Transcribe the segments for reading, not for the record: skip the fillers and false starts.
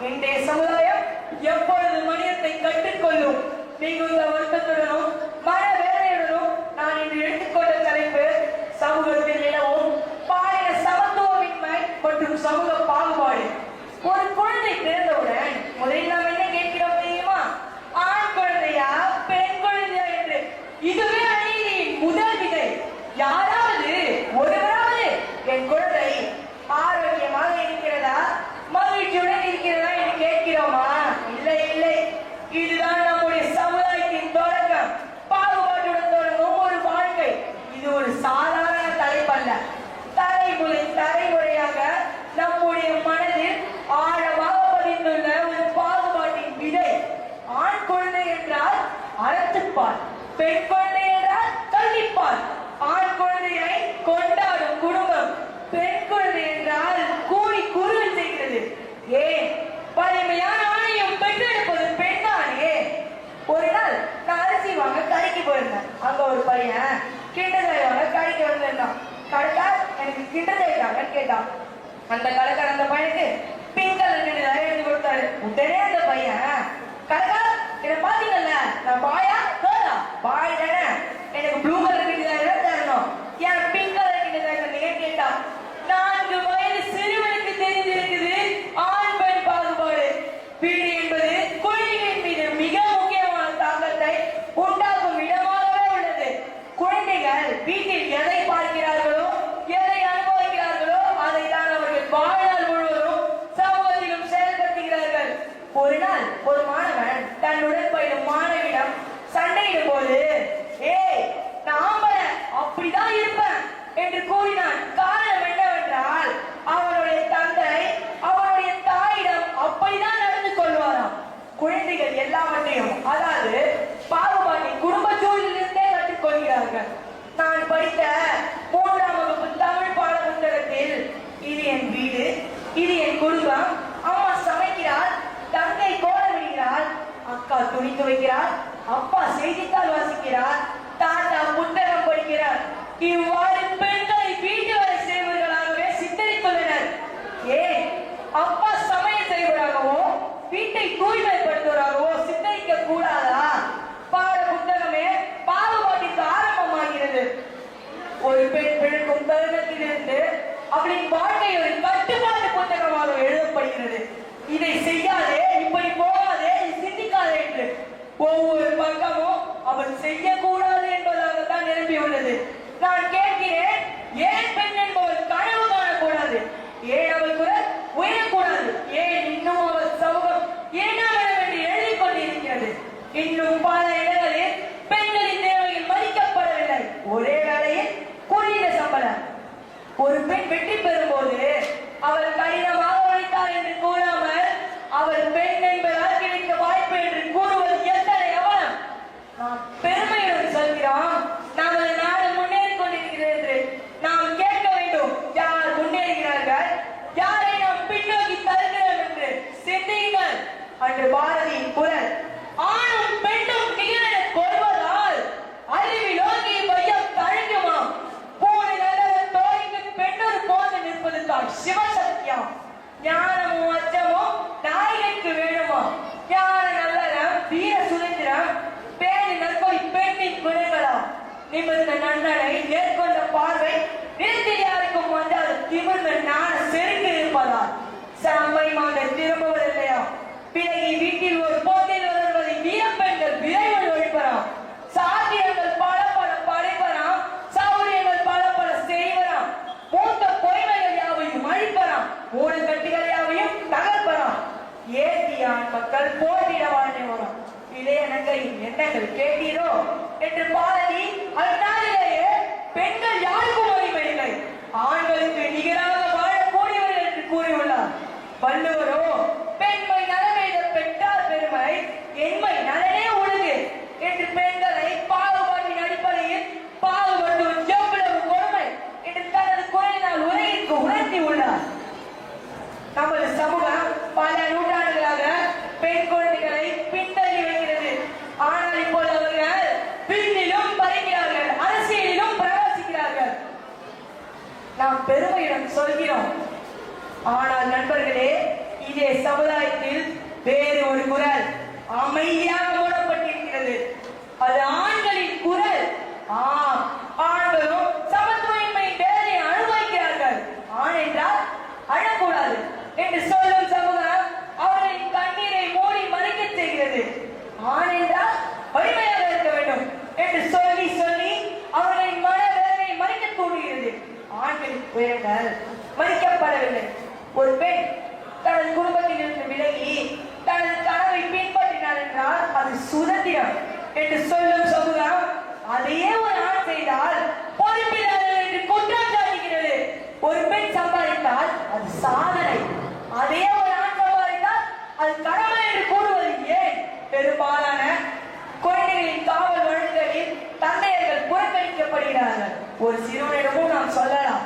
இன்றைய சமுதாயம் எப்பொழுது மனிதத்தை கற்றுக்கொள்ளும் மிகுந்த வருத்தத்துடனும் மன வேதனையுடனும் நான் இன்று எடுத்துக்கொண்ட தலைப்பு சமூகத்தில் நிலவும் பாலின சமத்துவமின்மை மற்றும் சமூக பாகுபாடு. ஒரு குழந்தை பிறந்தவுடன் முதலில் நாம் என்ன கேட்கிறோம் தெரியுமா? ஆண் குழந்தையா பெண் குழந்தையா என்று. இதுவே அநீதியின் முதல் விதை. யாராவது ஒருவராவது என் குழந்தை ஆரோக்கியமாக இருக்கிறதா, மகிழ்ச்சியுடன் இருக்கிறதா என்று கேட்கிறோமா? இல்லை இல்லை. இதுதான் நம்முடைய சமுதாயத்தின் தொடக்கம். பாகுபாட்டுடன் தொடங்கும் ஒரு வாழ்க்கை. இது ஒரு சாதாரண தலைப்பல்ல. தலைமுறையாக நம்முடைய மனதில் ஆழமாக பதிந்துள்ள ஒரு பாகுபாட்டின் விதை. ஆண் குழந்தை என்றால் அறத்துப்பால், பெண் குழந்தை என்றால் கல்விப்பால். ஆண் குழந்தையை கொண்டாடும் குடும்பம், பெண் குழந்தை என்றால் கூடி குறுவல் செய்கிறது. ஏன் பழமையான ஆணையம் பெற்றெடுப்பது பெண்தானே. ஒரு நாள் நான் அரிசி வாங்க கடைக்கு போயிருந்தேன். அங்க ஒரு பையன் கிண்டதாய் வாங்க கடைக்கு வந்திருந்தான். கடைக்கார் எனக்கு கிண்டதாய் தாங்கன்னு கேட்டான். அந்த கடைக்கார் அந்த பையனுக்கு பிங்க் கலர் கிண்டதாய் எழுதி கொடுத்தாரு. உடனே அந்த பையன், கடைக்கார் இதை பாத்தீங்கல்ல, நான் பாயா கேளா? பாய் தானே, எனக்கு ப்ளூ கலர் கிண்டதாய் தரணும், ஏன் பிங்க் கலர் கிண்டதாய் தந்தீங்க கேட்டான். 4 வயது சிறுவனுக்கு தெரிஞ்சிருக்குது ஆண் பெண் பாகுபாடு. வீடு என்பது குழந்தைகளின் மீது மிக முக்கியமான தாக்கத்தை உண்டாக்கும் இடமாகவே உள்ளது. குழந்தைகள் வீட்டில் எதை பார்க்கிறார்களோ, எதை அனுபவிக்கிறார்களோ, அதை தான் அவர்கள் வாழ்நாள் முழுவதும் சமூகத்திலும் செயல்படுத்துகிறார்கள். ஒரு நாள் ஒரு மாணவன் தன்னுடன் பயிலும் மாணவியிடம் சண்டையிடும் போது, ஏய் நான் ஆம்பளை அப்படிதான் இருப்பேன் என்று கூறினான். காரணம் என்னவென்றால் அவனுடைய தந்தை அவனுடைய தாயிடம் அப்படிதான் நடந்து கொள்வாராம். குழந்தைகள் எல்லாவற்றையும், அதாவது பாகுபாட்டின் குடும்ப சூழலிலிருந்தே கற்றுக்கொள்கிறார்கள். நான் படித்த 3ஆம் வகுப்பு தமிழ் பாட புத்தகத்தில் இது என் வீடு, இது என் குடும்பம், அம்மா சமைக்கிறார், தங்கை கோலமிடுகிறார், அக்கா துணி துவைக்கிறார், அப்பா செய்தித்தாள் வாசிக்கிறார், தாத்தா புத்தகம் படிக்கிறார். இவ்வாறு பெண்களை வீட்டு வேலை செய்வர்களாகவே சித்தரித்துள்ளனர். ஏன் அப்பா சமையல் செய்வதாகவோ வீட்டை தூய்மைப்படுத்துவதாகவோ சித்தரிக்க கூடாதா? பாட புத்தகமே பாகுபாட்டிற்கு ஆரம்பமாகிறது. ஒரு பெண் பிழைக்கும் தருணத்திலிருந்து அவளின் வாழ்க்கை ஒரு கட்டுப்பாட்டு புத்தகமாக எழுதப்படுகிறது. இதை செய்யாதே, இப்படி போகாதே, சிந்திக்காதே என்று ஒவ்வொரு பக்கமும் அவள் செய்யக்கூடாது என்பதாகத்தான் நிரம்பியுள்ளது. நான் கேட்கிறேன், ஏன் பெண் என்பவள் கனவு காணக்கூடாது? ஏன் அவள் குரல் உயரக்கூடாது? ஏன் இன்னும் அவள் சமூகம் இரண்டாம் என்று எழுதி கொண்டிருக்கிறது? இன்னும் பல இடங்களில் பெண்களின் தேவைகள் மதிக்கப்படவில்லை. ஒரே வேளையில் குறைந்த சம்பளம். ஒரு பெண் வெற்றி பெறும் போது அவள் கடினமாக உழைத்தார் என்று கூறாமல் அவள் பெண் என்பதால் கிடைத்த வாய்ப்பு என்று கூறுவது எத்தனை அவலம்! நாம் பெருமையுடன் சொல்கிறோம் நமது நாடு முன்னேறி கொண்டிருக்கிறது என்று. நாம் கேட்க வேண்டும், யார் முன்னேறுகிறார்கள், யாரை நாம் பின்னோக்கி தருகிறோம் என்று சிந்தியுங்கள். அன்று பாரதியின் குரல், ஆணும் பெண்ணும் நிகழ கொள்வதால் அறிவிலோகி வையம் தழுங்குமாம். போன நல்லவன் தோழிக்கு பெண்ணொரு போது நிற்பதுதான் சிவசத்தியம். ஞானமும் அச்சமும் நாயகனுக்கு வேணுமா? ஞான நல்லறம், வீர சுதந்திரம், பேணி நற்கொடி பெண்ணின் குணங்களா? நிமிர்ந்த நன்னடை, நேர்கொண்ட பார்வை, நிறுத்தில் யாருக்கும் வந்தால் திமிர்ந்த ஞான செருக்கு இருப்பதால் சம்மை மாதம் திரும்புவதில்லையா? பிறகு வீட்டில் ஒரு போட்டில் வளர்வதை வீரப்பெண்கள் விரைவில் ஒழிப்பறாம். சாத்தியங்கள் பல பல படைப்பறாம், சௌரியங்கள் பல பல செய்வராம். மூத்த பொய்மைகள் யாவையும் அழிப்பறாம், மூடக்கட்டிகள் யாவையும் தகர்ப்பறாம். ஏத்தியான் மக்கள் போட்டிட வாழ்ந்தே வரும். இளைய நங்கையின் எண்ணங்கள் கேட்டீரோ என்று பாரதி அந்நாளிலேயே பெண்கள் யாருக்கும் உரிமை இல்லை, ஆண்களுக்கு நிகராக வாழக்கூடியவர்கள் என்று கூறியுள்ளார். வள்ளுவரோ பெண்மை நலமேத பெற்றார் பெருமை, எண்மை நலனே ஒழுகு என்று பெண்களை பாகுபாட்டின் அடிப்படையில் பாகுபடுத்தும் எவ்வளவு கொடுமை என்று தனது குரலினால் உலகிற்கு உணர்த்தி உள்ளார். நமது சமூகம் பல நூற்றாண்டுகளாக பெண் குழந்தைகளை பின்தள்ளி வருகிறது. ஆனால் இப்போது அவர்கள் பின்னிலும் பறிக்கிறார்கள், அரசியலிலும் பிரவேசிக்கிறார்கள். நாம் பெருமையுடன் சொல்கிறோம். ஆனால் நண்பர்களே, இதே சமுதாயத்தில் வேறு ஒரு குரல் அமைதியாக மூடப்பட்டிருக்கிறது. அது ஆண்களின் குரல். ஆண்களும் சமத்துவமின்மையின் வேதனை அனுபவிக்கிறார்கள். ஆண் என்றால் அழக்கூடாது என்று சொல்லும் சமூகம் அவர்களின் கண்ணீரை மூடி மறைக்க செய்கிறது. ஆண் என்றால் வலிமையாக இருக்க வேண்டும் என்று சொல்லி சொல்லி அவர்களின் மன வேதனை மறைக்க தூண்டுகிறது. ஆண்களின் துயரங்கள் மறைக்கப்படவில்லை. ஒரு பெண் தனது குடும்பத்தில் இருந்து விலகி தனது கனவை பின்பற்றினார் என்றால் அது சுதந்திரம் என்று சொல்லும் சமூகம் அதையே ஒரு ஆண் செய்தால் பொறுப்பில்லாதவர் என்று குற்றம் சாட்டுகிறது. ஒரு பெண் சம்பாதித்தால் அது சாதனை, அதே ஒரு ஆண் சம்பாதித்தால் அது கடமை என்று கூறுவது ஏன்? பெரும்பாலான குழந்தைகளின் காவல் வழக்குகளில் தந்தையர்கள் புறக்கணிக்கப்படுகிறார்கள். ஒரு சிறுவனிடமும் நாம் சொல்லலாம்,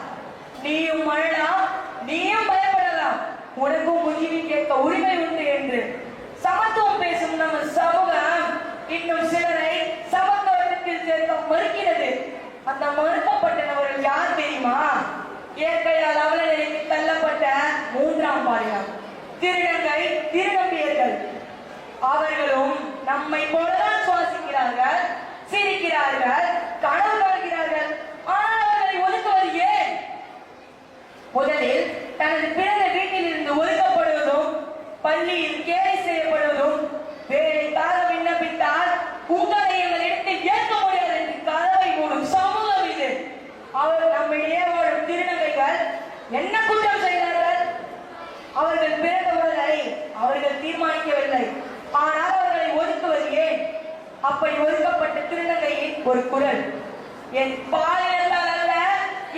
நீயும் அழலாம், நீயும் பயப்படலாம், உனக்கும் உரிமை கேட்க உரிமை உண்டு என்று. சமத்துவம் பேசும் நம்ம சமூகம் இன்னும் சிலரை சமத்துவத்தில் சேர்க்க மறுக்கிறது. அந்த மறுக்கப்பட்ட நபர்கள் யார் தெரியுமா? இயற்கையால் அவலநிலைக்கு தள்ளப்பட்ட மூன்றாம் பாலினம் திருநங்கை, திருநம்பியர்கள். அவர்களும் நம்மை போலதான் சுவாசிக்கிறார்கள், சிரிக்கிறார்கள், கனவு காண்கிறார்கள். ஆனால் அவர்களை ஒதுக்குவது ஏன்? முதலில் தனது பிறந்த வீட்டில் இருந்து ஒதுக்கப்படுவதும், பள்ளியில் கேலி செய்யப்படுவதும், வேலைக்காக விண்ணப்பித்தால் உங்களை எங்கள் இடத்தில் ஏற்க முடியாது என்று கதவை மூடும் சமூகம் இது. அவர் நம்மிடையே வாழும் திருநங்கைகள் என்ன குற்றம் செய்தார்கள்? அவர்கள் பிறந்த உடலை அவர்கள் தீர்மானிக்கவில்லை. ஆனால் அவர்களை ஒதுக்குவது ஏன்? அப்படி ஒதுக்கப்பட்ட திருநங்கையின் ஒரு குரல், என் பாலினத்தால் அல்ல,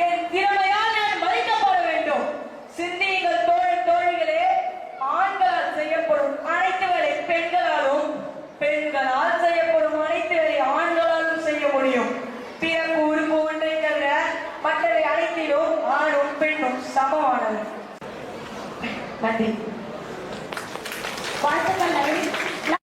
என் திறமையால் நான் மதிக்கப்பட வேண்டும். சிந்தியுங்கள் தோழர் தோழிகளே, ஆண்களால் செய்யப்படும் அனைத்து வேலை பெண்களாலும், பெண்களால் செய்யப்படும் அனைத்து வேலை ஆண்களாலும் செய்ய முடியும். பிறப்பு உறுப்பு ஒன்றை தவிர மற்றவை அனைத்திலும் ஆணும் பெண்ணும் சமமானவர். நன்றி.